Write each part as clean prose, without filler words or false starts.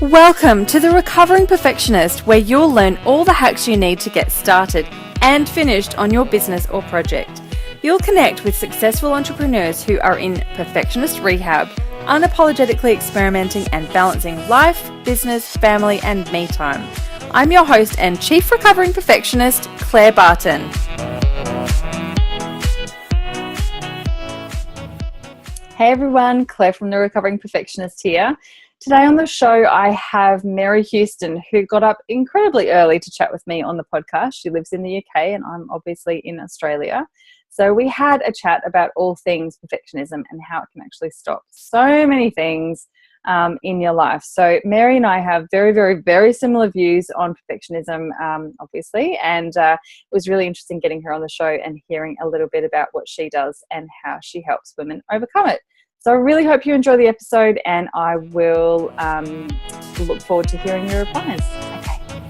Welcome to The Recovering Perfectionist, where you'll learn all the hacks you need to get started and finished on your business or project. You'll connect with successful entrepreneurs who are in perfectionist rehab, unapologetically experimenting and balancing life, business, family, and me time. I'm your host and Chief Recovering Perfectionist, Claire Barton. Hey everyone, Claire from The Recovering Perfectionist here. Today on the show, I have Mary Houston, who got up incredibly early to chat with me on the podcast. She lives in the UK and I'm obviously in Australia. So we had a chat about all things perfectionism and how it can actually stop so many things in your life. So Mary and I have very, very, very similar views on perfectionism, obviously. And it was really interesting getting her on the show and hearing a little bit about what she does and how she helps women overcome it. So I really hope you enjoy the episode, and I will look forward to hearing your replies. Okay.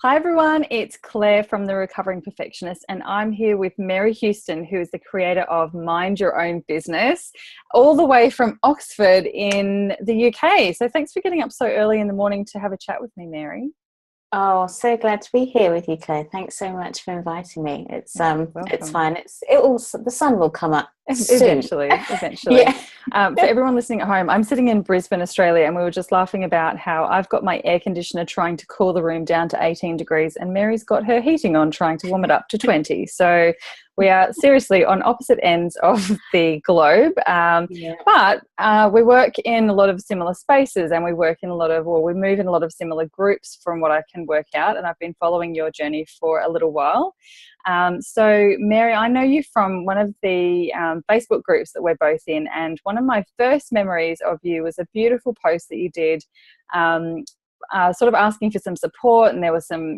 Hi everyone, it's Claire from The Recovering Perfectionist, and I'm here with Mary Houston, who is the creator of Mind Your Own Business, all the way from Oxford in the UK. So thanks for getting up so early in the morning to have a chat with me, Mary. Oh, so glad to be here with you, Claire. Thanks so much for inviting me. It's fine. The sun will come up soon. Eventually. Yeah. For everyone listening at home, I'm sitting in Brisbane, Australia, and we were just laughing about how I've got my air conditioner trying to cool the room down to 18 degrees, and Mary's got her heating on trying to warm it up to 20. So we are seriously on opposite ends of the globe, but we work in a lot of similar spaces, and we move in a lot of similar groups from what I can work out, and I've been following your journey for a little while. So Mary, I know you from one of the Facebook groups that we're both in, and one of my first memories of you was a beautiful post that you did sort of asking for some support, and there were some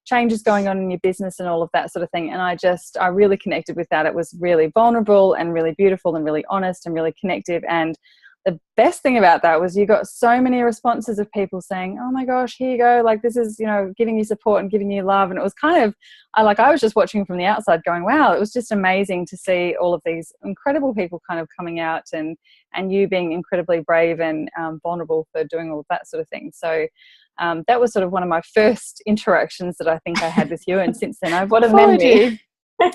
changes going on in your business and all of that sort of thing, and I really connected with that. It was really vulnerable and really beautiful and really honest and really connective, and the best thing about that was you got so many responses of people saying, oh my gosh, here you go, like this is, giving you support and giving you love. And it was kind of, I was just watching from the outside going, wow, it was just amazing to see all of these incredible people kind of coming out and you being incredibly brave and vulnerable for doing all of that sort of thing. So that was sort of one of my first interactions that I think I had with you. And since then I've followed you.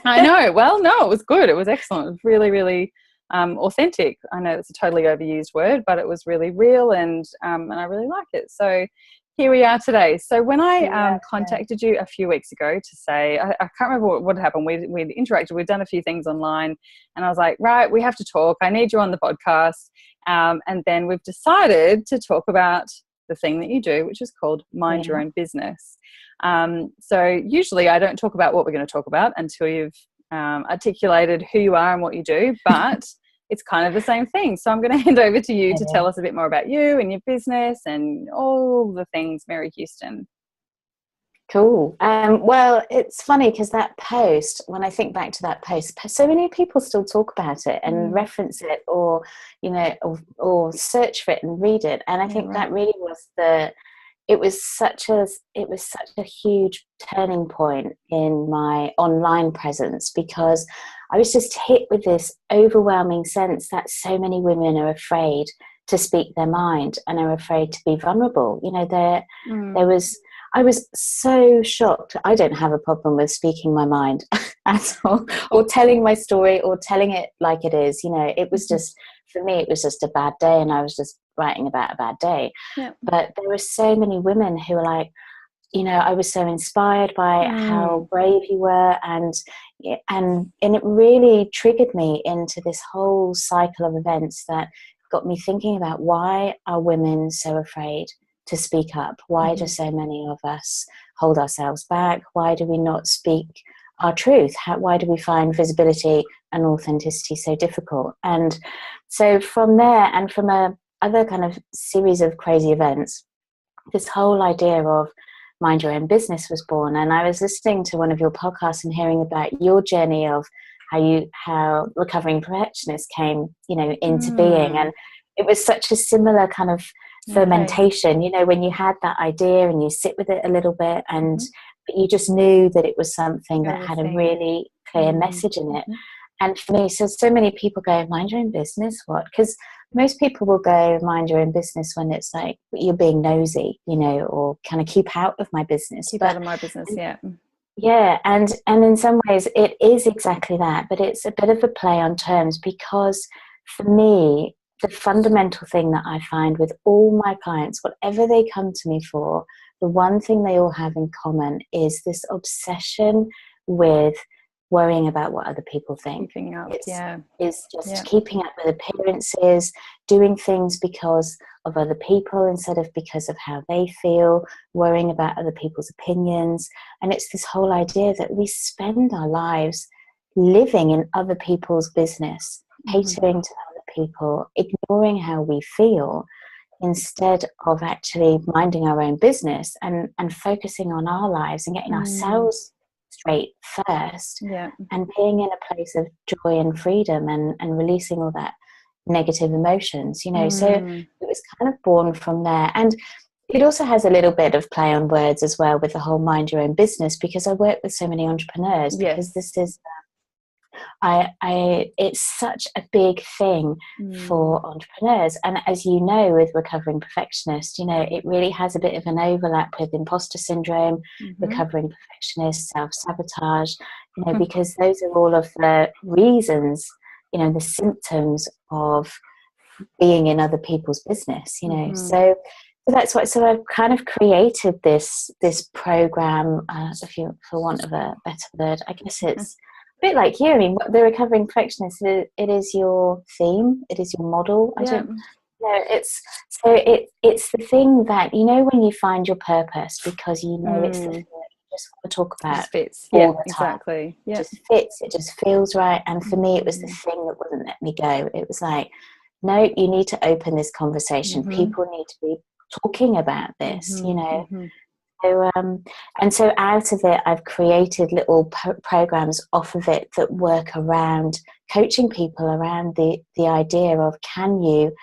I know. Well, no, it was good. It was excellent. It was really, really authentic. I know it's a totally overused word, but it was really real, and I really like it. So here we are today. So when I contacted you a few weeks ago to say, I can't remember what happened. We'd interacted, we'd done a few things online, and I was like, right, we have to talk. I need you on the podcast. And then we've decided to talk about the thing that you do, which is called Mind Your Own Business. So usually I don't talk about what we're going to talk about until you've articulated who you are and what you do, but it's kind of the same thing. So I'm going to hand over to you to tell us a bit more about you and your business and all the things, Mary Houston. Cool. Well, it's funny because that post, when I think back to that post, so many people still talk about it and reference it, or or search for it and read it. And I think that really was it was such a huge turning point in my online presence, because I was just hit with this overwhelming sense that so many women are afraid to speak their mind and are afraid to be vulnerable. I was so shocked. I don't have a problem with speaking my mind at all, or telling my story, or telling it like it is. It was just, for me, it was just a bad day, and I was just writing about a bad day. Yeah. But there were so many women who were like, I was so inspired by how brave you were, and it really triggered me into this whole cycle of events that got me thinking about, why are women so afraid to speak up? Why do so many of us hold ourselves back? Why do we not speak our truth? Why do we find visibility and authenticity so difficult? And so from there, and from other kind of series of crazy events, this whole idea of Mind Your Own Business was born. And I was listening to one of your podcasts and hearing about your journey of how Recovering Perfectionist came, into being. And it was such a similar kind of fermentation, when you had that idea and you sit with it a little bit, and but you just knew that it was something that had a really clear message in it. And for me, so many people go, mind your own business, what? Because most people will go mind your own business when it's like you're being nosy, you know, or kind of keep out of my business. Keep out of my business, yeah. Yeah, and in some ways it is exactly that, but it's a bit of a play on terms, because for me, the fundamental thing that I find with all my clients, whatever they come to me for, the one thing they all have in common is this obsession with worrying about what other people think. Keeping up, It's just keeping up with appearances, doing things because of other people instead of because of how they feel, worrying about other people's opinions. And it's this whole idea that we spend our lives living in other people's business, catering to other people, ignoring how we feel, instead of actually minding our own business and focusing on our lives and getting ourselves straight first, and being in a place of joy and freedom and releasing all that negative emotions, you know. So it was kind of born from there. And it also has a little bit of play on words as well with the whole mind your own business, because I work with so many entrepreneurs, because this is it's such a big thing for entrepreneurs. And as you know, with recovering perfectionist, you know, it really has a bit of an overlap with imposter syndrome, recovering perfectionist, self-sabotage, you know, because those are all of the reasons, you know, the symptoms of being in other people's business, you know. So that's what. So I've kind of created this program, if you, for want of a better word, I guess it's a bit like you. I mean, the recovering perfectionist, it is your theme, it is your model. I don't know. It's the thing that, you know, when you find your purpose, because you know it's the thing that you just want to talk about. It just fits. All the time. Exactly. It just fits. It just feels right. And for me, it was the thing that wouldn't let me go. It was like, no, you need to open this conversation. People need to be talking about this, you know. So, and so out of it, I've created little programs off of it that work around coaching people around the idea of, can you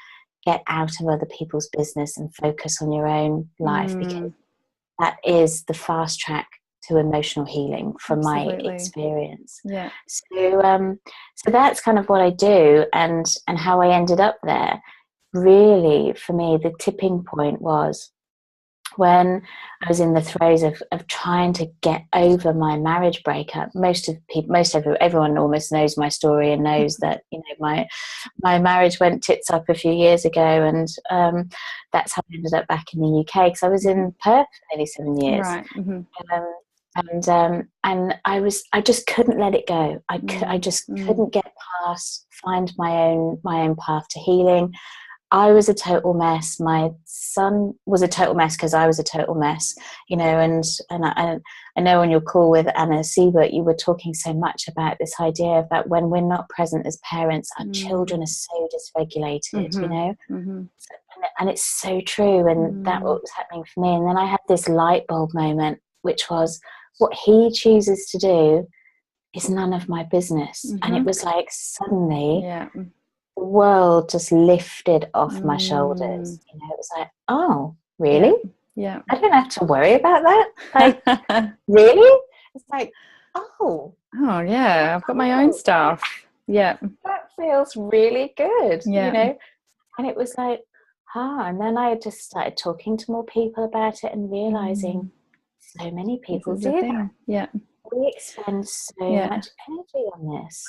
get out of other people's business and focus on your own life, because that is the fast track to emotional healing from my experience. So that's kind of what I do, and how I ended up there. Really, for me, the tipping point was when I was in the throes of trying to get over my marriage breakup. Everyone almost knows my story and knows that, you know, my marriage went tits up a few years ago, and that's how I ended up back in the UK, because I was in Perth for nearly 7 years. And I just couldn't let it go. I just couldn't get past, find my own path to healing. I was a total mess. My son was a total mess because I was a total mess, you know. And I know on your call with Anna Siebert, you were talking so much about this idea of that when we're not present as parents, our children are so dysregulated, you know. And it's so true. And that was happening for me. And then I had this light bulb moment, which was, what he chooses to do is none of my business. And it was like suddenly the world just lifted off my shoulders. You know, it was like, oh, really? Yeah. I don't have to worry about that. Like, really? It's like, oh yeah, I've got my own stuff. Yeah. That feels really good, you know? And it was like, and then I just started talking to more people about it and realizing so many people do that. Yeah. We expend so much energy on this.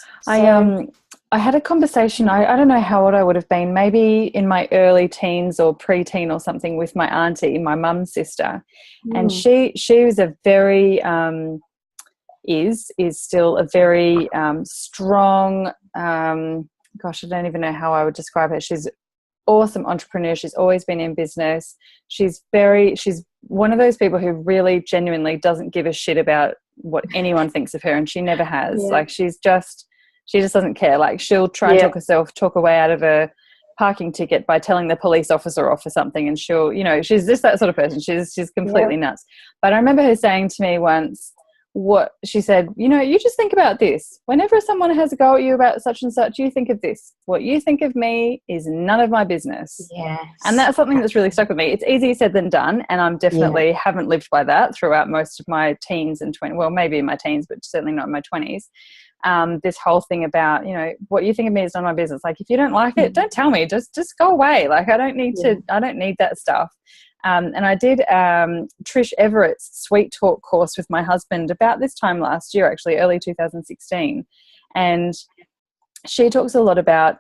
I had a conversation, I don't know how old I would have been, maybe in my early teens or preteen or something, with my auntie, my mum's sister. And she was a very, is still a very strong, gosh, I don't even know how I would describe her. She's awesome entrepreneur. She's always been in business. She's one of those people who really genuinely doesn't give a shit about what anyone thinks of her, and she never has. Like, she just doesn't care. Like, she'll try and talk her way out of a parking ticket by telling the police officer off or something, and she'll, you know, she's just that sort of person. She's completely nuts. But I remember her saying to me once, what she said, you know, you just think about this. Whenever someone has a go at you about such and such, you think of this. What you think of me is none of my business. Yes. And that's something that's really stuck with me. It's easier said than done, and I'm definitely haven't lived by that throughout most of my teens and 20s. Well, maybe in my teens, but certainly not in my 20s. this whole thing about, you know, what you think of me is none of my business. Like, if you don't like it, don't tell me. Just go away. Like, I don't need that stuff. And I did Trish Everett's Sweet Talk course with my husband about this time last year, actually, early 2016. And she talks a lot about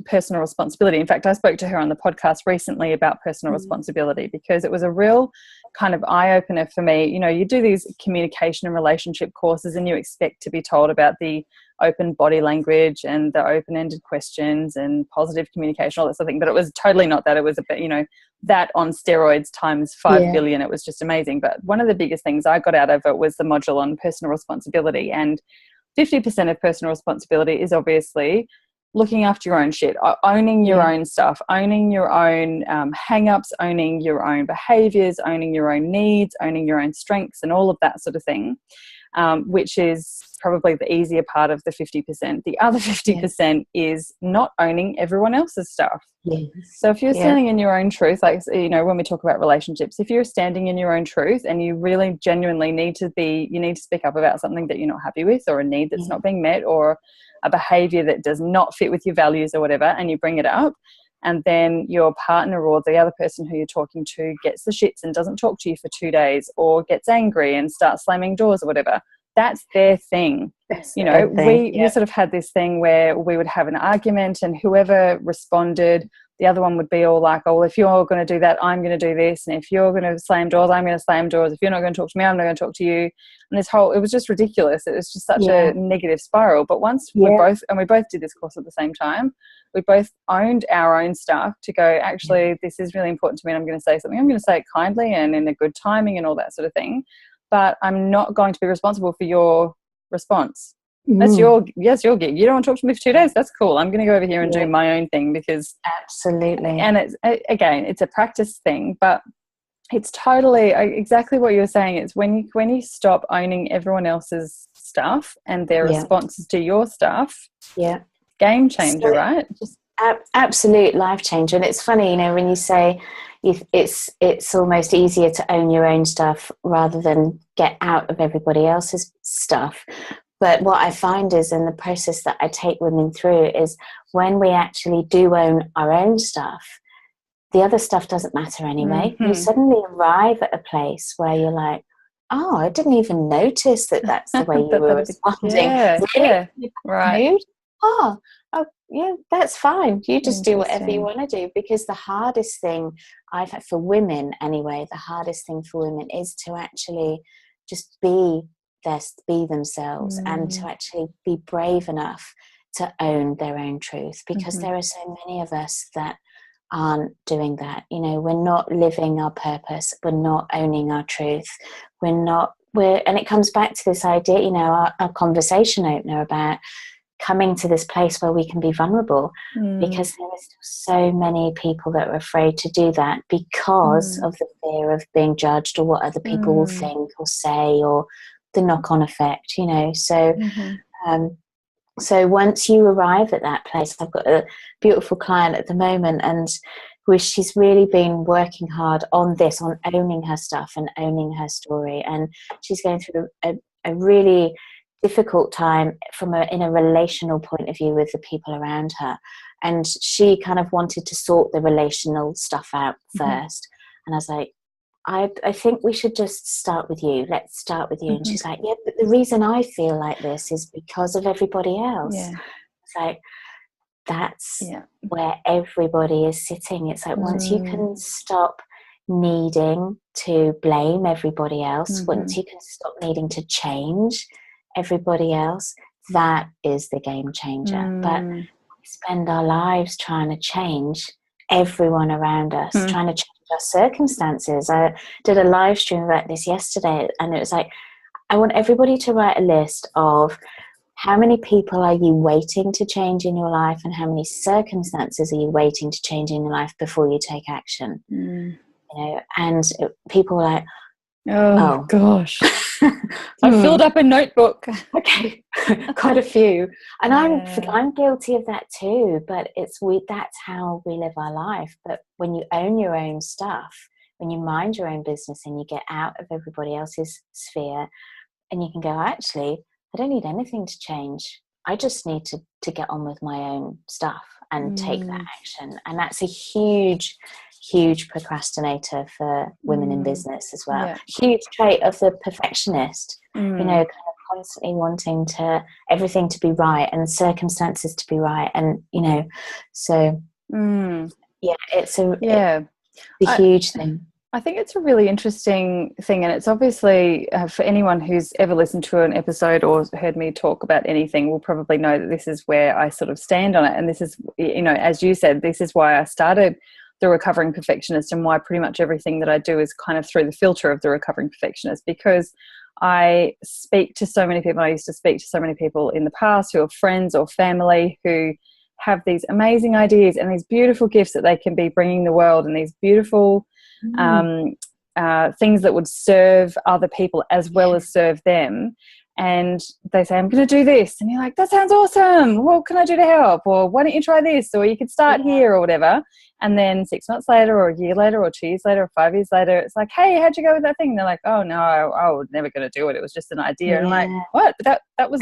personal responsibility. In fact, I spoke to her on the podcast recently about personal responsibility, because it was a real kind of eye-opener for me. You know, you do these communication and relationship courses and you expect to be told about the open body language and the open-ended questions and positive communication, all that sort of thing. But it was totally not that. It was a bit, you know, that on steroids times 5 billion. It was just amazing. But one of the biggest things I got out of it was the module on personal responsibility. And 50% of personal responsibility is obviously looking after your own shit, owning your own stuff, owning your own hang-ups, owning your own behaviours, owning your own needs, owning your own strengths, and all of that sort of thing, which is probably the easier part of the 50%. The other 50% is not owning everyone else's stuff. Yes. So if you're standing in your own truth, like, you know, when we talk about relationships, if you're standing in your own truth and you really genuinely need to speak up about something that you're not happy with, or a need that's not being met, or a behavior that does not fit with your values or whatever, and you bring it up, and then your partner or the other person who you're talking to gets the shits and doesn't talk to you for 2 days, or gets angry and starts slamming doors or whatever, that's their thing. You know, we sort of had this thing where we would have an argument, and whoever responded, the other one would be all like, oh, well, if you're going to do that, I'm going to do this. And if you're going to slam doors, I'm going to slam doors. If you're not going to talk to me, I'm not going to talk to you. And it was just ridiculous. It was just such a negative spiral. But once we both did this course at the same time, we both owned our own stuff to go, actually, this is really important to me, and I'm going to say something. I'm going to say it kindly and in a good timing and all that sort of thing. But I'm not going to be responsible for your response. That's your gig. You don't want to talk to me for 2 days? That's cool. I'm going to go over here and do my own thing, because absolutely. And it's a practice thing, but it's totally exactly what you were saying. It's when you stop owning everyone else's stuff and their responses to your stuff. Game changer, right? Just absolute life changer. And it's funny, you know, when you say it's almost easier to own your own stuff rather than get out of everybody else's stuff. But what I find is, in the process that I take women through, is when we actually do own our own stuff, the other stuff doesn't matter anyway. You suddenly arrive at a place where you're like, oh, I didn't even notice that that's the way you were responding. Right. Oh, yeah, that's fine. You just do whatever you want to do. Because the hardest thing I've had for women anyway, the hardest thing for women is to actually just be themselves, and to actually be brave enough to own their own truth, because there are so many of us that aren't doing that. You know, we're not living our purpose, we're not owning our truth, and it comes back to this idea, you know, our conversation opener about coming to this place where we can be vulnerable, because there are so many people that are afraid to do that because of the fear of being judged, or what other people will think or say, or the knock-on effect, you know. So so once you arrive at that place, I've got a beautiful client at the moment, and she's really been working hard on this, on owning her stuff and owning her story, and she's going through a really difficult time in a relational point of view with the people around her, and she kind of wanted to sort the relational stuff out first. And I was like, I think we should just start with you. Let's start with you. And she's like, yeah, but the reason I feel like this is because of everybody else. It's like, that's where everybody is sitting. It's like, once you can stop needing to blame everybody else, once you can stop needing to change everybody else, that is the game changer. But we spend our lives trying to change everyone around us, trying to change our circumstances. I did a live stream about this yesterday, and it was like, I want everybody to write a list of how many people are you waiting to change in your life, and how many circumstances are you waiting to change in your life before you take action. You know, and people were like, oh gosh. I filled up a notebook. Okay, quite a few, and I'm guilty of that too. But that's how we live our life. But when you own your own stuff, when you mind your own business, and you get out of everybody else's sphere, and you can go, actually, I don't need anything to change. I just need to get on with my own stuff and take that action. And that's a huge, huge procrastinator for women in business as well. Yeah. Huge trait of the perfectionist, you know, kind of constantly wanting everything to be right and circumstances to be right. And, you know, so yeah, it's a huge thing. I think it's a really interesting thing, and it's obviously for anyone who's ever listened to an episode or heard me talk about anything will probably know that this is where I sort of stand on it. And this is, you know, as you said, this is why I started the Recovering Perfectionist, and why pretty much everything that I do is kind of through the filter of the Recovering Perfectionist, because I speak to so many people. I used to speak to so many people in the past who are friends or family who have these amazing ideas and these beautiful gifts that they can be bringing the world, and these beautiful things that would serve other people as well as serve them. And they say, I'm going to do this. And you're like, that sounds awesome. What can I do to help? Or why don't you try this? Or you could start here or whatever. And then 6 months later or a year later or 2 years later or 5 years later, it's like, hey, how'd you go with that thing? And they're like, oh, no, I was never going to do it. It was just an idea. And I'm like, what? But that was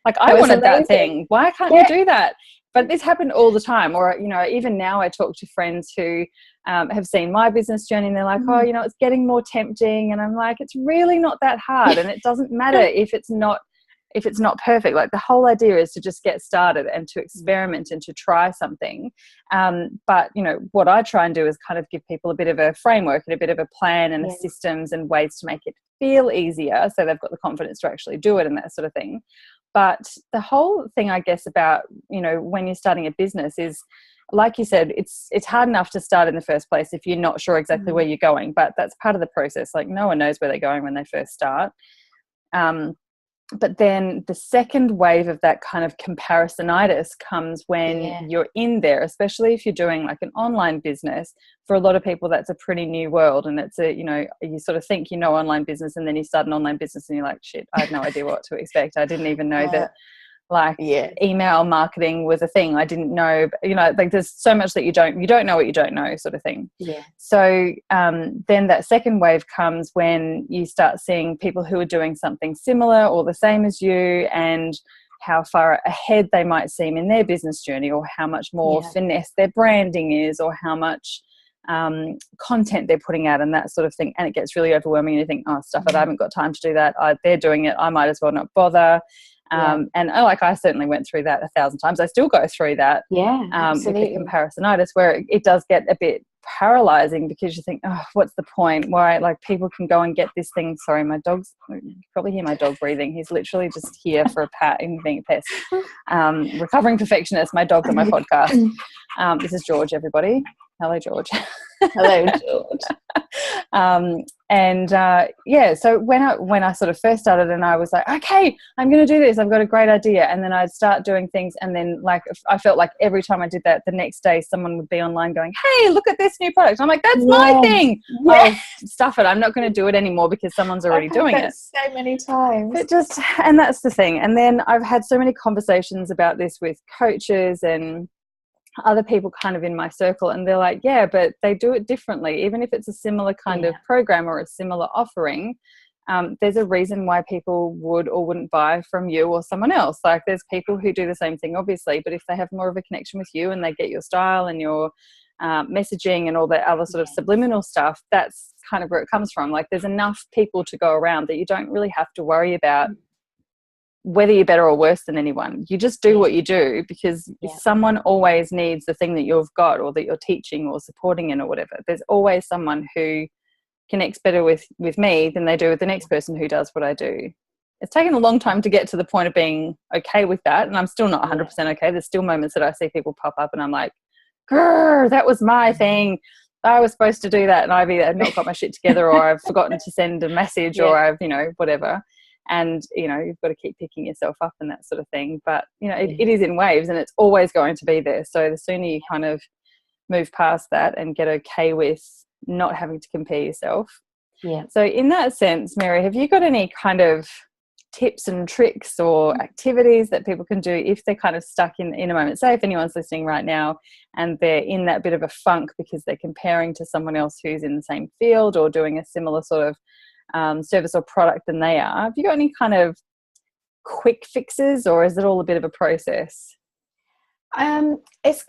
like, I wanted that thing. Why can't you do that? But this happened all the time. Or, you know, even now I talk to friends who have seen my business journey, and they're like, oh, you know, it's getting more tempting. And I'm like, it's really not that hard. And it doesn't matter if it's not perfect. Like, the whole idea is to just get started and to experiment and to try something. But, you know, what I try and do is kind of give people a bit of a framework and a bit of a plan and systems and ways to make it feel easier, so they've got the confidence to actually do it and that sort of thing. But the whole thing, I guess, about, you know, when you're starting a business is, like you said, it's hard enough to start in the first place if you're not sure exactly where you're going, but that's part of the process. Like, no one knows where they're going when they first start. But then the second wave of that kind of comparisonitis comes when you're in there, especially if you're doing like an online business. For a lot of people, that's a pretty new world. And it's you know, you sort of think you know online business, and then you start an online business and you're like, shit, I had no idea what to expect. I didn't even know that like email marketing was a thing. I didn't know, you know, like there's so much that you don't know what you don't know, sort of thing. So then that second wave comes when you start seeing people who are doing something similar or the same as you, and how far ahead they might seem in their business journey, or how much more finesse their branding is, or how much content they're putting out and that sort of thing. And it gets really overwhelming, and you think, oh, stuff it, I haven't got time to do that. They're doing it, I might as well not bother. And like, I certainly went through that 1,000 times. I still go through that with the comparisonitis, where it does get a bit paralyzing, because you think, oh, what's the point? Why, like, people can go and get this thing. Sorry, my dog's, you can probably hear my dog breathing. He's literally just here for a pat and being a pest. Recovering Perfectionist, my dog's on my podcast. This is George, everybody. Hello, George. Hello, George. So when I sort of first started, and I was like, okay, I'm going to do this, I've got a great idea, and then I'd start doing things, and then like I felt like every time I did that, the next day someone would be online going, hey, look at this new product. I'm like, that's my thing. Oh, stuff it, I'm not going to do it anymore because someone's already doing it so many times. And that's the thing. And then I've had so many conversations about this with coaches and other people kind of in my circle, and they're like, yeah, but they do it differently. Even if it's a similar kind of program or a similar offering, there's a reason why people would or wouldn't buy from you or someone else. Like, there's people who do the same thing, obviously, but if they have more of a connection with you and they get your style and your messaging and all that other sort of subliminal stuff, that's kind of where it comes from. Like, there's enough people to go around that you don't really have to worry about whether you're better or worse than anyone. You just do what you do, because someone always needs the thing that you've got, or that you're teaching or supporting in, or whatever. There's always someone who connects better with me than they do with the next person who does what I do. It's taken a long time to get to the point of being okay with that, and I'm still not 100% okay. There's still moments that I see people pop up and I'm like, grr, that was my thing. I was supposed to do that, and I've either not got my shit together, or I've forgotten to send a message, or I've, you know, whatever. And, you know, you've got to keep picking yourself up and that sort of thing. But, you know, it is in waves, and it's always going to be there. So the sooner you kind of move past that and get okay with not having to compare yourself. So in that sense, Mary, have you got any kind of tips and tricks or activities that people can do if they're kind of stuck in a moment? Say if anyone's listening right now and they're in that bit of a funk because they're comparing to someone else who's in the same field or doing a similar sort of service or product than they are. Have you got any kind of quick fixes, or is it all a bit of a process? It's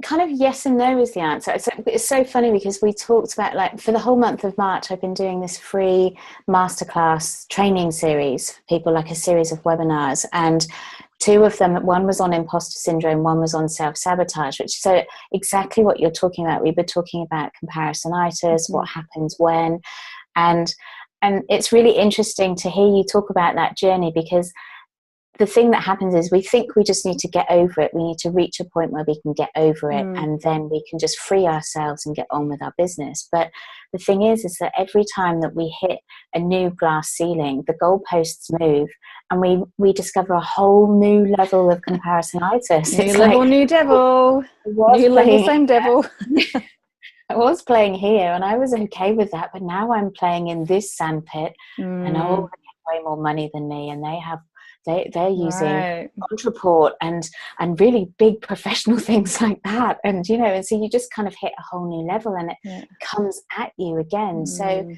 kind of yes and no is the answer. It's so funny because we talked about, like, for the whole month of March, I've been doing this free masterclass training series for people, like a series of webinars, and two of them, one was on imposter syndrome, one was on self-sabotage, which so exactly what you're talking about. We were talking about comparisonitis, what happens when, and it's really interesting to hear you talk about that journey, because the thing that happens is we think we just need to get over it. We need to reach a point where we can get over it, and then we can just free ourselves and get on with our business. But the thing is that every time that we hit a new glass ceiling, the goalposts move, and we discover a whole new level of comparisonitis. New level, like, new devil. New level, same devil. I was playing here and I was okay with that, but now I'm playing in this sandpit, and they have way more money than me, and they're using Ontraport and really big professional things like that, and and so you just kind of hit a whole new level, and it comes at you again. So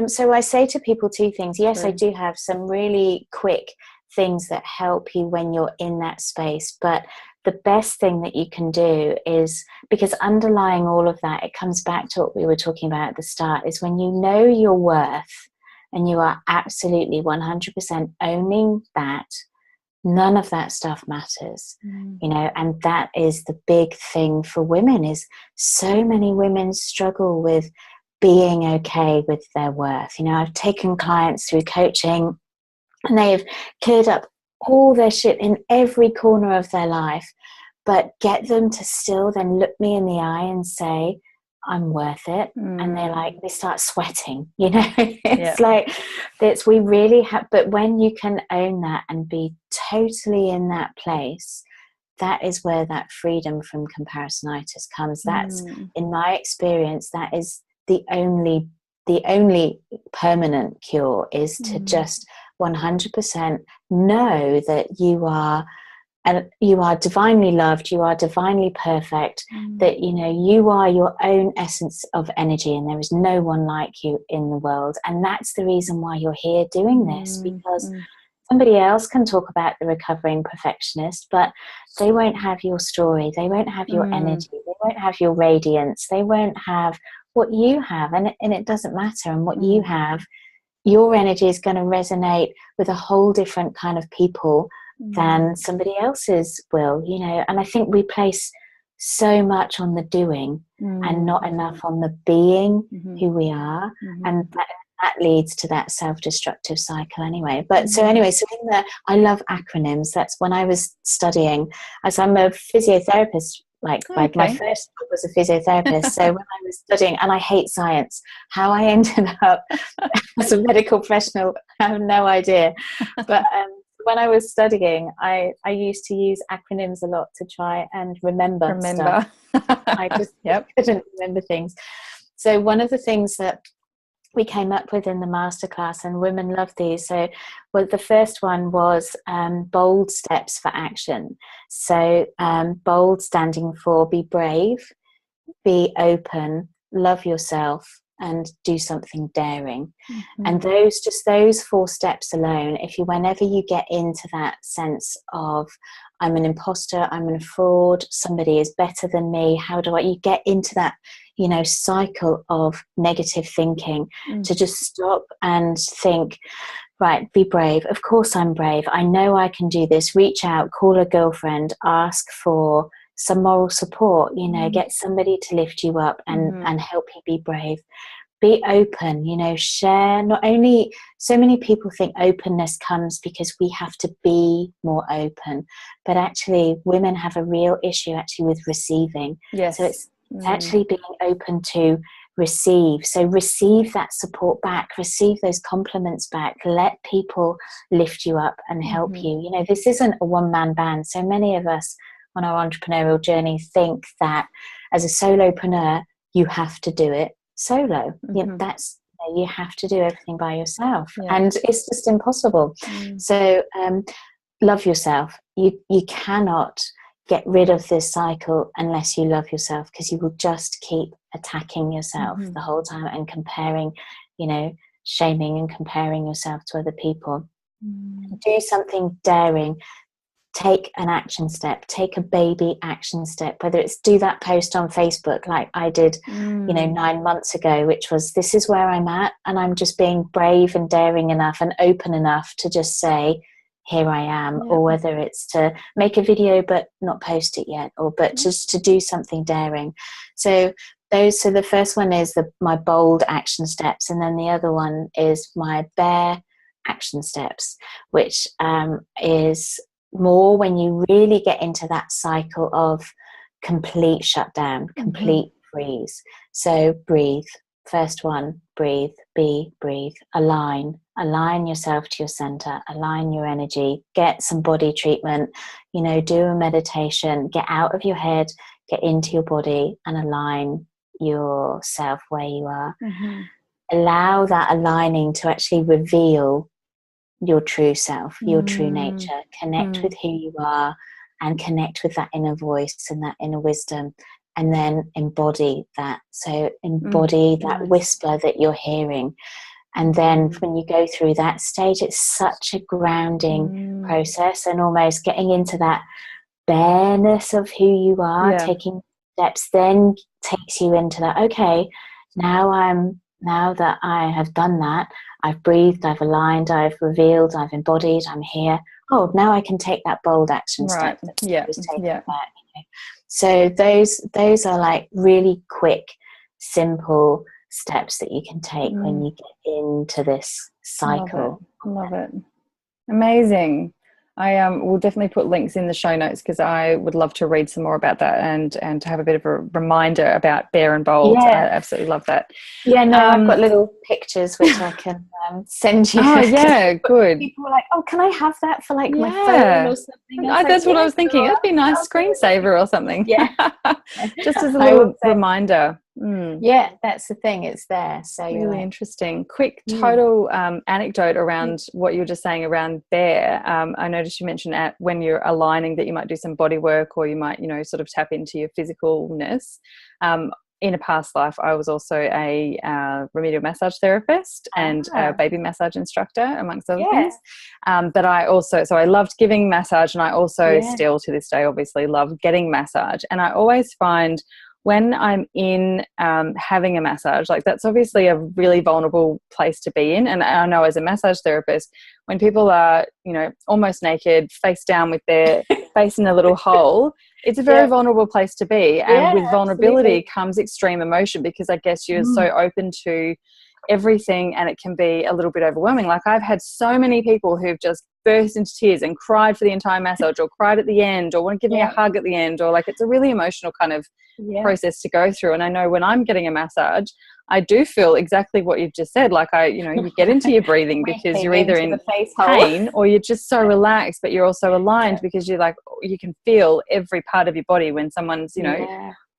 so I say to people two things. Yes, I do have some really quick things that help you when you're in that space, but the best thing that you can do is, because underlying all of that, it comes back to what we were talking about at the start, is when you know your worth and you are absolutely 100% owning that, none of that stuff matters, and that is the big thing for women. Is so many women struggle with being okay with their worth. I've taken clients through coaching and they've cleared up all their shit in every corner of their life, but get them to still then look me in the eye and say, I'm worth it. And they start sweating, it's like, we really have, but when you can own that and be totally in that place, that is where that freedom from comparisonitis comes. That's, in my experience, that is the only permanent cure, is to just 100% know that you are divinely loved, you are divinely perfect, that you are your own essence of energy, and there is no one like you in the world. And that's the reason why you're here doing this, because somebody else can talk about the recovering perfectionist, but they won't have your story, they won't have your energy, they won't have your radiance, they won't have what you have, and it doesn't matter. And what you have, your energy is going to resonate with a whole different kind of people than somebody else's will, and I think we place so much on the doing and not enough on the being who we are, and that leads to that self-destructive cycle anyway. But so I love acronyms. That's when I was studying, as I'm a physiotherapist. My first job was a physiotherapist. So when I was studying, and I hate science, how I ended up as a medical professional, I have no idea. But when I was studying, I used to use acronyms a lot to try and remember stuff. I just couldn't remember things. So one of the things that we came up with in the masterclass, and women love these. So, the first one was bold steps for action. So bold standing for be brave, be open, love yourself, and do something daring. And those 4 steps alone, whenever you get into that sense of, I'm an imposter, I'm a fraud, somebody is better than me, you get into that cycle of negative thinking, to just stop and think, right, be brave. Of course I'm brave. I know I can do this. Reach out, call a girlfriend, ask for some moral support, get somebody to lift you up and help you be brave. Be open, share. Not only, so many people think openness comes because we have to be more open, but actually women have a real issue with receiving. Yes. So it's actually being open to receive. So receive that support back, receive those compliments back, let people lift you up and help you. This isn't a one-man band. So many of us on our entrepreneurial journey think that as a solopreneur, you have to do it solo. That's, you have to do everything by yourself, and it's just impossible. So love yourself. You cannot get rid of this cycle unless you love yourself, because you will just keep attacking yourself the whole time and comparing, shaming and comparing yourself to other people. Do something daring. Take an action step, take a baby action step, whether it's do that post on Facebook like I did, 9 months ago, which was, this is where I'm at, and I'm just being brave and daring enough and open enough to just say, here I am. Or whether it's to make a video but not post it yet, but just to do something daring. So the first one is my bold action steps, and then the other one is my bare action steps, which is more when you really get into that cycle of complete shutdown, complete freeze. So breathe. First one, breathe, breathe, align yourself to your center, align your energy, get some body treatment, do a meditation, get out of your head, get into your body and align yourself where you are. Allow that aligning to actually reveal your true self, your true nature. Connect with who you are and connect with that inner voice and that inner wisdom, and then embody that. So embody that whisper that you're hearing. And then when you go through that stage, it's such a grounding process, and almost getting into that bareness of who you are, taking steps then takes you into that, okay, now that I have done that, I've breathed, I've aligned, I've revealed, I've embodied, I'm here. Oh, now I can take that bold action step. Just take it back. So those are like really quick, simple steps that you can take when you get into this cycle. Love it. Amazing. I will definitely put links in the show notes, because I would love to read some more about that and to have a bit of a reminder about bare and bold. I absolutely love that. Yeah, no, I've got little pictures which I can send you. Oh, yeah, good. People were like, oh, can I have that for like my phone or something? That's what I was thinking. It'd be a nice screensaver or something. Yeah. Just as a little reminder. Yeah, that's the thing. It's there. So really interesting. Quick total anecdote around what you were just saying around bare. I noticed you mentioned when you're aligning that you might do some body work, or you might, sort of tap into your physicalness. In a past life, I was also a remedial massage therapist and a baby massage instructor, amongst other things. But I loved giving massage, and I also still to this day obviously love getting massage. And I always find when I'm in having a massage, like that's obviously a really vulnerable place to be in. And I know as a massage therapist, when people are, almost naked, face down with their face in a little hole, it's a very vulnerable place to be. And with vulnerability comes extreme emotion, because I guess you're so open to everything, and it can be a little bit overwhelming. Like I've had so many people who've just burst into tears and cried for the entire massage, or cried at the end, or want to give me a hug at the end, or like it's a really emotional kind of process to go through. And I know when I'm getting a massage, I do feel exactly what you've just said. Like you get into your breathing because you're either in pain or you're just so relaxed, but you're also aligned because you're like, you can feel every part of your body when someone's,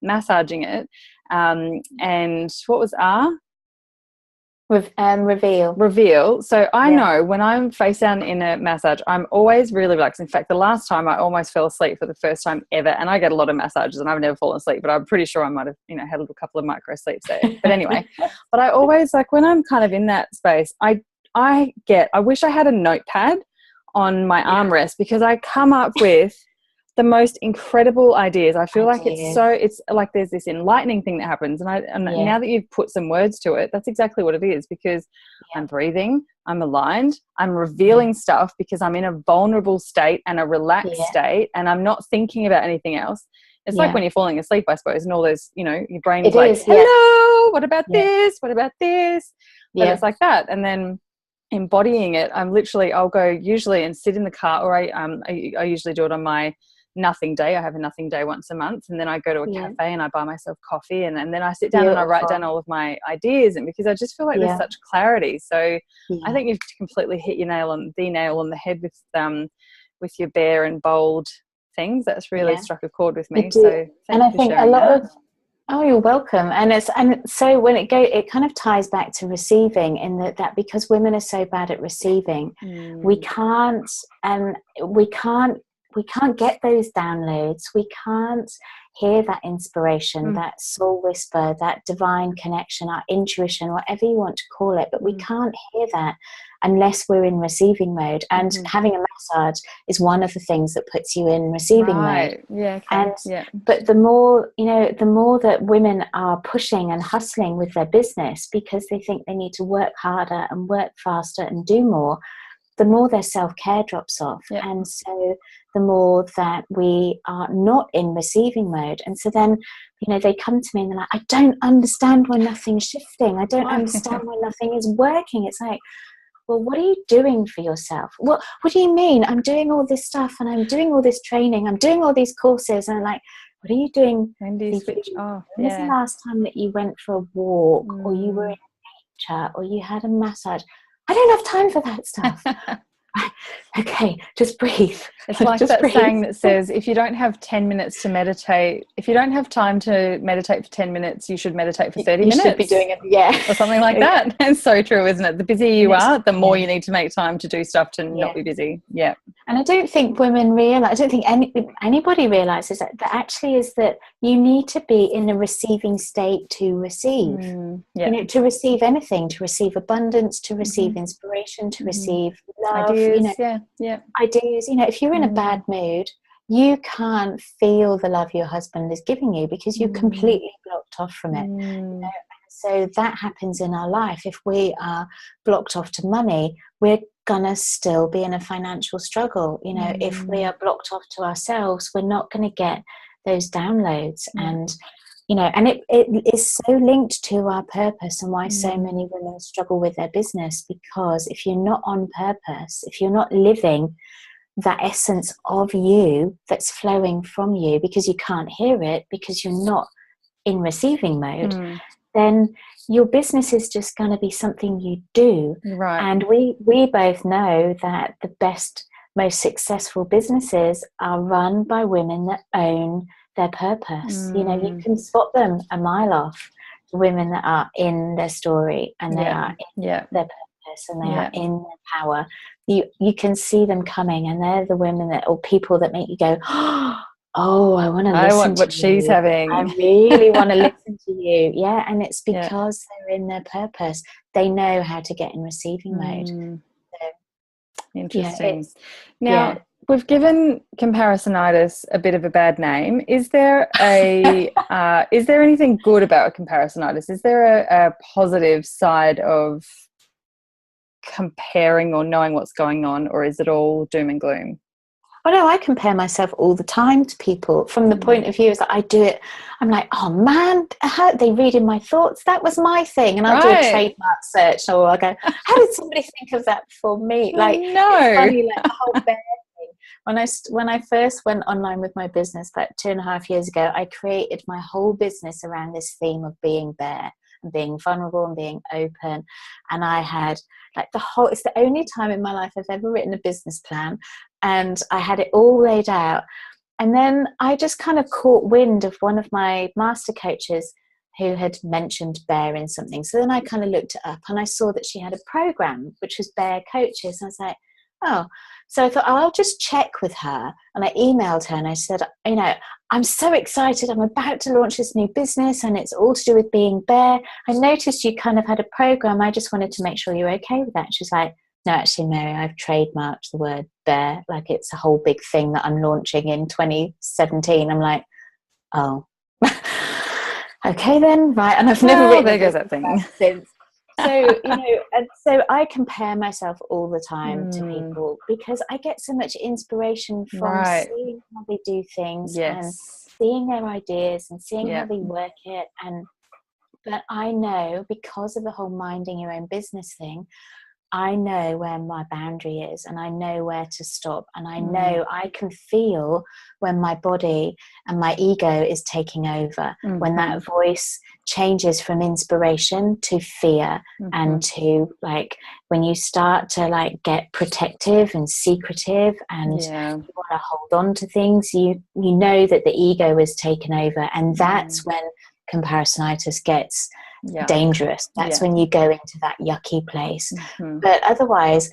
massaging it. And what was R? Reveal. So I know when I'm face down in a massage, I'm always really relaxed. In fact, the last time I almost fell asleep for the first time ever, and I get a lot of massages and I've never fallen asleep, but I'm pretty sure I might have, had a little couple of micro sleeps there. But anyway, but I always, like, when I'm kind of in that space, I wish I had a notepad on my armrest, because I come up with the most incredible ideas. I feel like it's like there's this enlightening thing that happens, and now that you've put some words to it, that's exactly what it is, because I'm breathing, I'm aligned, I'm revealing stuff because I'm in a vulnerable state and a relaxed state, and I'm not thinking about anything else. It's like when you're falling asleep, I suppose, and all those, your brain is like, hello, what about this? What about this? But it's like that. And then embodying it, I'll go usually and sit in the car, or I usually do it on my nothing day. I have a nothing day once a month, and then I go to a cafe and I buy myself coffee, and then I sit down and I write down all of my ideas, and because I just feel like there's such clarity. So I think you've completely hit the nail on the head with your bare and bold things. That's really struck a chord with me. So thank you for sharing that. Oh, you're welcome. And so when it kind of ties back to receiving, in that because women are so bad at receiving, we can't we can't get those downloads. We can't hear that inspiration, that soul whisper, that divine connection, our intuition, whatever you want to call it. But we can't hear that unless we're in receiving mode. And having a massage is one of the things that puts you in receiving mode. Yeah. Okay. And but the more, you know, the more that women are pushing and hustling with their business because they think they need to work harder and work faster and do more, the more their self-care drops off. And so the more that we are not in receiving mode. And so then, you know, they come to me and they're like, I don't understand why nothing's shifting. I don't understand why nothing is working. It's like, well, what are you doing for yourself? What do you mean? I'm doing all this stuff and I'm doing all this training. I'm doing all these courses. And I'm like, what are you doing? When do you switch off? When was the last time that you went for a walk or you were in nature or you had a massage? I don't have time for that stuff. Okay, just breathe. It's like that saying that says, if you don't have 10 minutes to meditate, if you don't have time to meditate for 10 minutes, you should meditate for 30 minutes. You should be doing it, or something like that. It's so true, isn't it? The busier you are, the more you need to make time to do stuff to not be busy. Yeah. And I don't think women realize, I don't think anybody realizes that actually is that you need to be in a receiving state to receive. You know, to receive anything, to receive abundance, to receive inspiration, to receive love. Ideas, you know, ideas. You know, if you're in a bad mood, you can't feel the love your husband is giving you because you're completely blocked off from it. You know? So that happens in our life. If we are blocked off to money, we're gonna still be in a financial struggle. You know, if we are blocked off to ourselves, we're not going to get those downloads. And you know, and it is so linked to our purpose and why so many women struggle with their business, because if you're not on purpose, if you're not living that essence of you that's flowing from you because you can't hear it, because you're not in receiving mode, then your business is just going to be something you do. And we both know that the best, most successful businesses are run by women that own their purpose. You know, you can spot them a mile off, the women that are in their story and they are in their purpose and they are in their power. You can see them coming, and they're the women that, or people that make you go, oh, I want to listen. I want what she's having. I really want to listen to you. Yeah, and it's because they're in their purpose. They know how to get in receiving mode. So, interesting. Now, we've given comparisonitis a bit of a bad name. Is there is there anything good about comparisonitis? Is there a positive side of comparing or knowing what's going on, or is it all doom and gloom? Oh no, I compare myself all the time to people from the point of view is that I do it. I'm like, oh man, how they read in my thoughts? That was my thing. And I'll do a trademark search, or I'll go, how did somebody think of that before me? Like, it's funny, like the whole bear thing. When I first went online with my business about 2.5 years ago, I created my whole business around this theme of being bare and being vulnerable and being open. And I had like it's the only time in my life I've ever written a business plan, and I had it all laid out. And then I just kind of caught wind of one of my master coaches who had mentioned Bear in something. So then I kind of looked it up and I saw that she had a program which was Bear Coaches. And I was like, oh. So I thought, I'll just check with her. And I emailed her and I said, you know, I'm so excited. I'm about to launch this new business and it's all to do with being bare. I noticed you kind of had a program. I just wanted to make sure you're okay with that. She's like, no, actually, Mary, I've trademarked the word bare. Like it's a whole big thing that I'm launching in 2017. I'm like, oh, okay then. Right. And I've never written there goes that thing since. So, you know, and so I compare myself all the time to people because I get so much inspiration from seeing how they do things and seeing their ideas and seeing how they work it. But I know, because of the whole minding your own business thing, I know where my boundary is and I know where to stop, and I know I can feel when my body and my ego is taking over, when that voice changes from inspiration to fear and to like when you start to like get protective and secretive and you want to hold on to things, you know that the ego is taken over, and that's when comparisonitis gets dangerous. That's when you go into that yucky place. But otherwise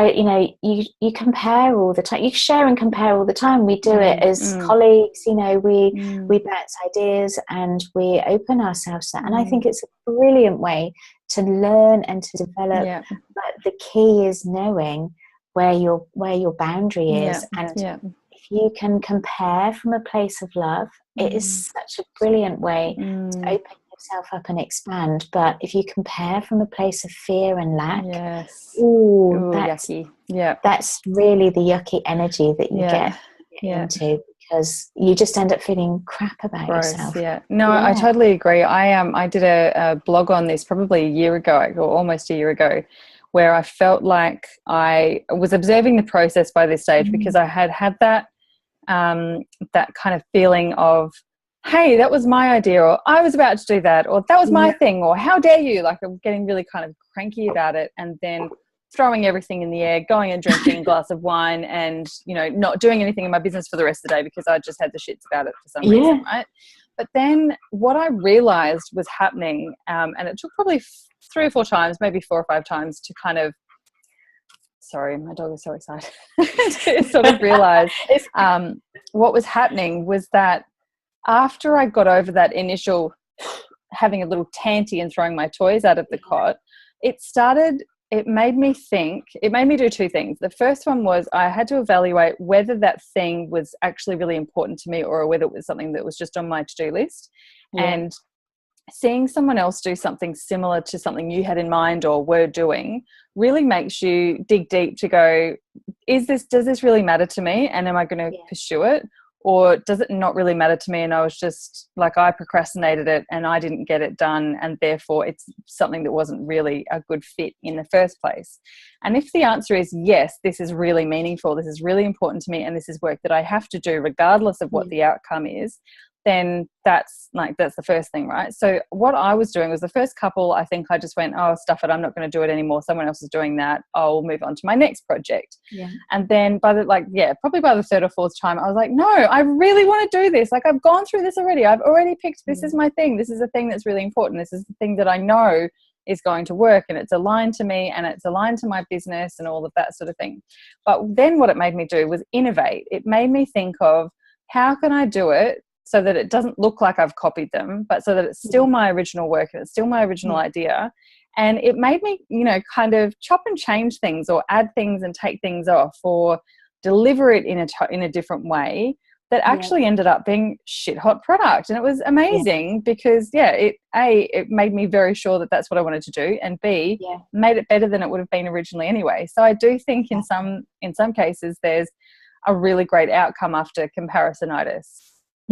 you compare all the time. You share and compare all the time. We do it as colleagues. We bounce ideas and we open ourselves to that. And I think it's a brilliant way to learn and to develop. Yeah. But the key is knowing where your boundary is. Yeah. And if you can compare from a place of love, it is such a brilliant way to open yourself up and expand. But if you compare from a place of fear and lack, that's yucky. Yeah, that's really the yucky energy that you get into, because you just end up feeling crap about yourself. I totally agree. I did a blog on this probably a year ago, or almost a year ago, where I felt like I was observing the process by this stage, because I had that that kind of feeling of, hey, that was my idea, or I was about to do that, or that was my thing, or how dare you, like I'm getting really kind of cranky about it, and then throwing everything in the air, going and drinking a glass of wine, and not doing anything in my business for the rest of the day because I just had the shits about it for some reason, right? But then what I realized was happening, and it took probably 3 or 4 times, maybe 4 or 5 times, to kind of, sorry, my dog is so excited, to sort of realize what was happening was that after I got over that initial having a little tanty and throwing my toys out of the cot, it made me do 2 things. The first one was I had to evaluate whether that thing was actually really important to me, or whether it was something that was just on my to-do list. And seeing someone else do something similar to something you had in mind or were doing really makes you dig deep to go, does this really matter to me? And am I going to pursue it? Or does it not really matter to me, and I was just like, I procrastinated it and I didn't get it done, and therefore it's something that wasn't really a good fit in the first place? And if the answer is yes, this is really meaningful, this is really important to me, and this is work that I have to do regardless of what the outcome is, then that's the first thing, right? So what I was doing was, the first couple, I think I just went, oh, stuff it, I'm not going to do it anymore. Someone else is doing that. I'll move on to my next project. Yeah. And then probably by the 3rd or 4th time, I was like, no, I really want to do this. Like, I've gone through this already. I've already picked, this is my thing. This is the thing that's really important. This is the thing that I know is going to work, and it's aligned to me, and it's aligned to my business, and all of that sort of thing. But then what it made me do was innovate. It made me think of, how can I do it so that it doesn't look like I've copied them, but so that it's still my original work and it's still my original idea. And it made me, kind of chop and change things, or add things and take things off, or deliver it in a different way that actually ended up being shit hot product. And it was amazing because it made me very sure that that's what I wanted to do, and B, made it better than it would have been originally anyway. So I do think in some cases there's a really great outcome after comparisonitis.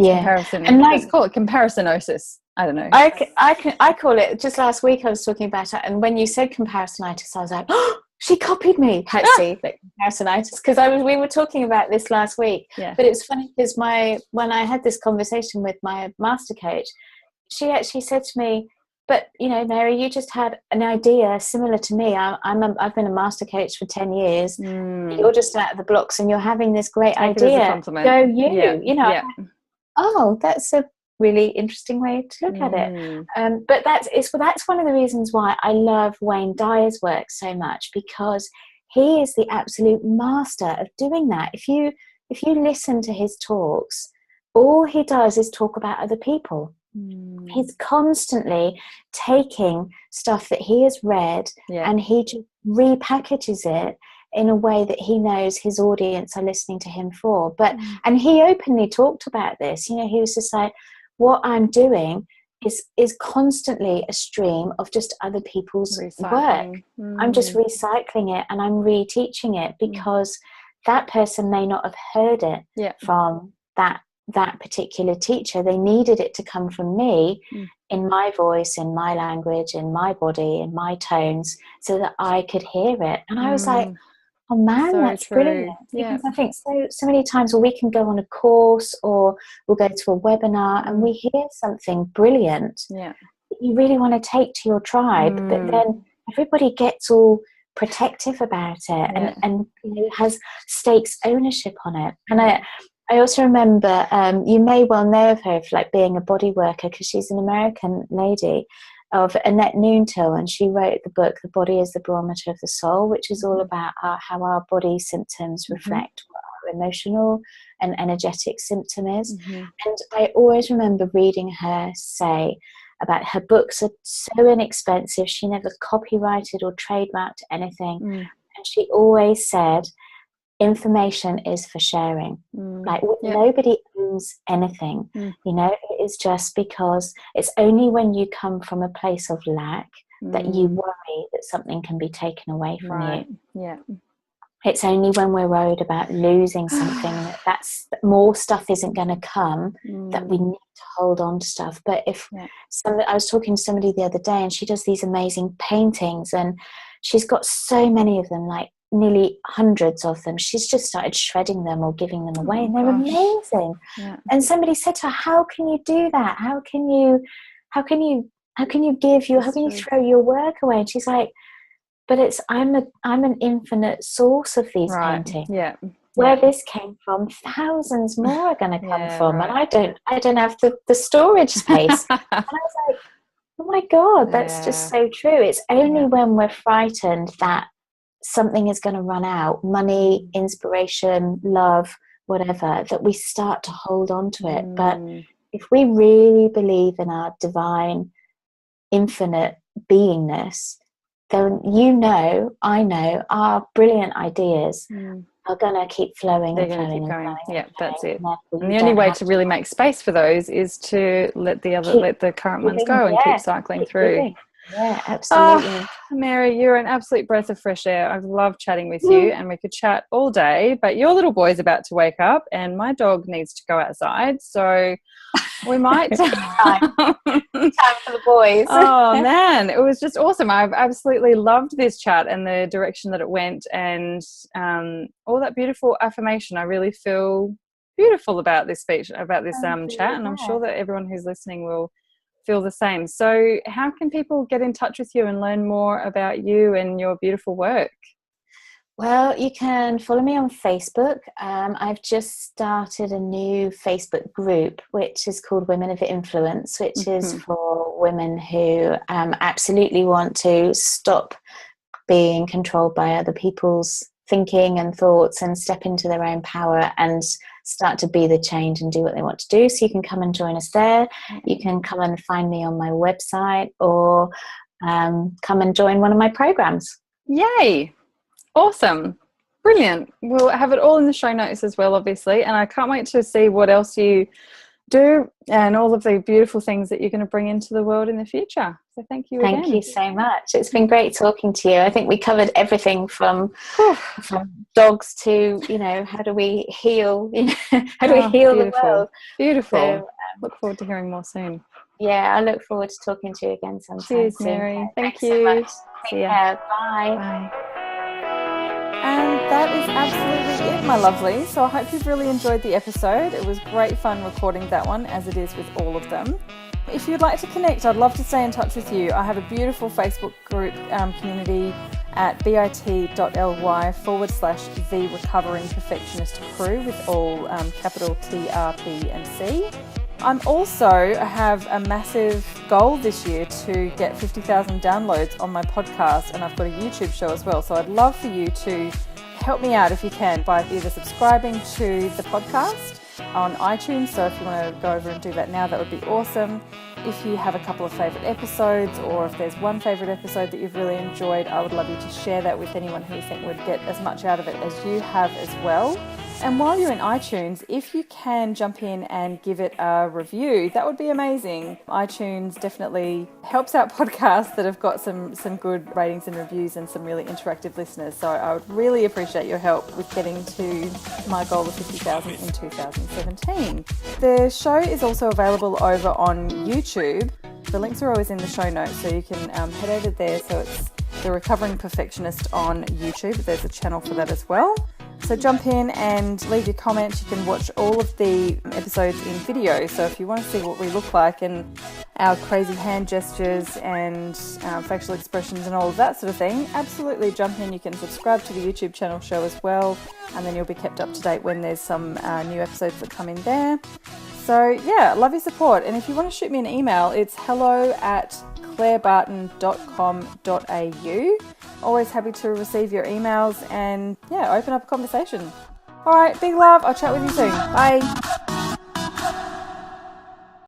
Comparison, and let's call it comparisonitis. I don't know. I call it. Just last week I was talking about it, and when you said comparisonitis, I was like, oh, she copied me. Patsy, comparisonitis, because we were talking about this last week. Yeah. But it's funny because when I had this conversation with my master coach, she actually said to me, but Mary, you just had an idea similar to me. I've been a master coach for 10 years. You're just out of the blocks, and you're having this great idea. Go you. Oh, that's a really interesting way to look at it. But that's one of the reasons why I love Wayne Dyer's work so much, because he is the absolute master of doing that. If you listen to his talks, all he does is talk about other people. He's constantly taking stuff that he has read and he just repackages it in a way that he knows his audience are listening to him for. And he openly talked about this. He was just like, what I'm doing is constantly a stream of just other people's work. I'm just recycling it, and I'm reteaching it, because that person may not have heard it from that particular teacher. They needed it to come from me in my voice, in my language, in my body, in my tones, so that I could hear it. And I was like, oh man, so that's true. Brilliant. Because I think so many times we can go on a course, or we'll go to a webinar, and we hear something brilliant that you really want to take to your tribe, but then everybody gets all protective about it and takes ownership on it. And I also remember, you may well know of her for being a body worker, because she's an American lady, of Annette Noontil, and she wrote the book The Body is the Barometer of the Soul, which is all about how our body symptoms reflect what our emotional and energetic symptom is. And I always remember reading her say about her books are so inexpensive, she never copyrighted or trademarked anything, and she always said information is for sharing. Like nobody owns anything, you know. It is just because it's only when you come from a place of lack that you worry that something can be taken away from you. It's only when we're worried about losing something that more stuff isn't going to come that we need to hold on to stuff. But if I was talking to somebody the other day, and she does these amazing paintings, and she's got so many of them, like nearly hundreds of them. She's just started shredding them or giving them away, and they're amazing. And somebody said to her, how can you do that? How can you throw your work away? And she's like, but I'm an infinite source of these paintings. Where this came from, thousands more are going to come from, and I don't have the storage space. And I was like, oh my God, that's just so true. It's only when we're frightened that something is going to run out, money, inspiration, love, whatever, that we start to hold on to it. But if we really believe in our divine, infinite beingness, then I know our brilliant ideas are going to keep flowing. They're going to keep going. That's it. And the only way to really make space for those is to let the current ones go and keep cycling through. Living. Yeah, absolutely. Mary, you're an absolute breath of fresh air. I've loved chatting with you, and we could chat all day, but your little boy's about to wake up and my dog needs to go outside, so we might time for the boys. Oh man, it was just awesome. I've absolutely loved this chat and the direction that it went, and all that beautiful affirmation. I really feel beautiful about this speech, about this chat, and I'm sure that everyone who's listening will feel the same. So how can people get in touch with you and learn more about you and your beautiful work? Well, you can follow me on Facebook. I've just started a new Facebook group, which is called Women of Influence, which is for women who absolutely want to stop being controlled by other people's thinking and thoughts and step into their own power and start to be the change and do what they want to do. So you can come and join us there. You can come and find me on my website, or come and join one of my programs. Yay! Awesome. Brilliant. We'll have it all in the show notes as well, obviously. And I can't wait to see what else you do and all of the beautiful things that you're going to bring into the world in the future. So thank you again. Thank you so much. It's been great talking to you. I think we covered everything from dogs to, how do we heal, how do we heal the world? Beautiful. So, look forward to hearing more soon. Yeah, I look forward to talking to you again sometime. Cheers, Mary. Thank you. So much. See ya. Bye. Bye. And that is absolutely it, my lovely. So I hope you've really enjoyed the episode. It was great fun recording that one, as it is with all of them. If you'd like to connect, I'd love to stay in touch with you. I have a beautiful Facebook group community at bit.ly/The Recovering Perfectionist Crew with all capital TRP and C. I have a massive goal this year to get 50,000 downloads on my podcast, and I've got a YouTube show as well. So I'd love for you to help me out if you can by either subscribing to the podcast on iTunes. So if you want to go over and do that now, that would be awesome. If you have a couple of favourite episodes, or if there's one favourite episode that you've really enjoyed, I would love you to share that with anyone who you think would get as much out of it as you have as well. And while you're in iTunes, if you can jump in and give it a review, that would be amazing. iTunes definitely helps out podcasts that have got some good ratings and reviews and some really interactive listeners. So I would really appreciate your help with getting to my goal of 50,000 in 2017. The show is also available over on YouTube. The links are always in the show notes, so you can head over there. So it's The Recovering Perfectionist on YouTube. There's a channel for that as well. So jump in and leave your comments. You can watch all of the episodes in video. So if you want to see what we look like and our crazy hand gestures and facial expressions and all of that sort of thing, absolutely jump in. You can subscribe to the YouTube channel show as well, and then you'll be kept up to date when there's some new episodes that come in there. So yeah, love your support. And if you want to shoot me an email, it's hello@clairebarton.com.au. Always happy to receive your emails and open up a conversation. All right, big love. I'll chat with you soon. Bye.